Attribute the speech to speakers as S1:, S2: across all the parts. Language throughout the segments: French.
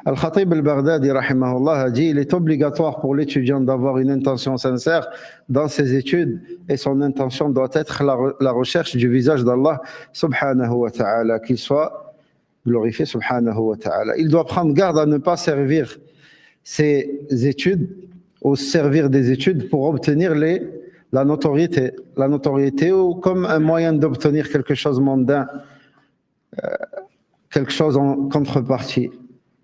S1: Al-Khatib al-Baghdadi, rahimahullah, a dit il est obligatoire pour l'étudiant d'avoir une intention sincère dans ses études et son intention doit être la recherche du visage d'Allah subhanahu wa ta'ala, qu'il soit glorifié subhanahu wa ta'ala. Il doit prendre garde à ne pas servir ses études ou servir des études pour obtenir la notoriété ou comme un moyen d'obtenir quelque chose mondain, quelque chose en contrepartie.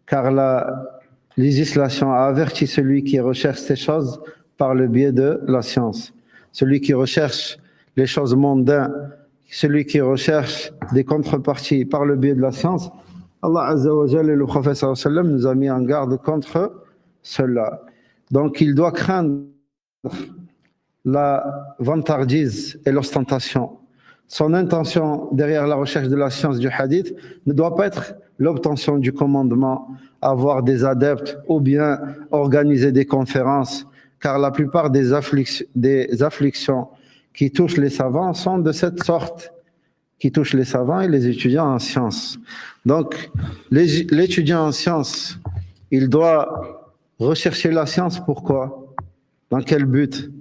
S1: Car la législation a averti celui qui recherche ces choses par le biais de la science. Celui qui recherche les choses mondaines, celui qui recherche des contreparties par le biais de la science, Allah Azza wa Jalla et le prophète sallallahu alayhi wa sallam nous a mis en garde contre cela. Donc il doit craindre la vantardise et l'ostentation. Son intention derrière la recherche de la science du hadith ne doit pas être l'obtention du commandement, avoir des adeptes ou bien organiser des conférences, car la plupart des afflictions qui touchent les savants sont de cette sorte, qui touchent les savants et les étudiants en sciences. Donc, l'étudiant en sciences, il doit rechercher la science, pourquoi? Dans quel but?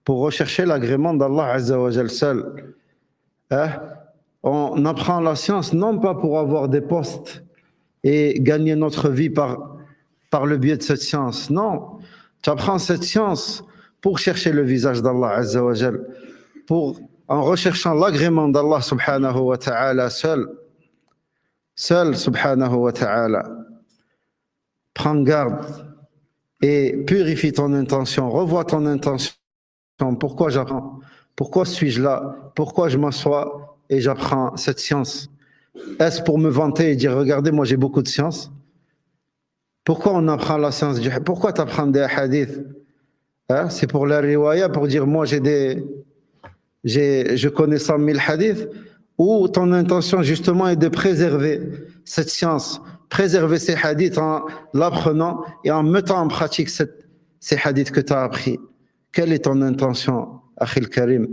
S1: Pour rechercher l'agrément d'Allah Azza wa Jal seul. On apprend la science non pas pour avoir des postes et gagner notre vie par le biais de cette science. Non, tu apprends cette science pour chercher le visage d'Allah Azza wa Jal, en recherchant l'agrément d'Allah subhanahu wa ta'ala seul subhanahu wa ta'ala. Prends garde et purifie ton intention, revois ton intention. Pourquoi j'apprends? Pourquoi suis-je là? Pourquoi je m'assois et j'apprends cette science? Est-ce pour me vanter et dire, regardez, moi j'ai beaucoup de science? Pourquoi on apprend la science du hadith? Pourquoi tu apprends des hadiths? C'est pour la riwaya, pour dire, moi je connais 100 000 hadiths? Ou ton intention justement est de préserver cette science, préserver ces hadiths en l'apprenant et en mettant en pratique ces hadiths que tu as appris? Quelle est ton intention, Akhil Karim?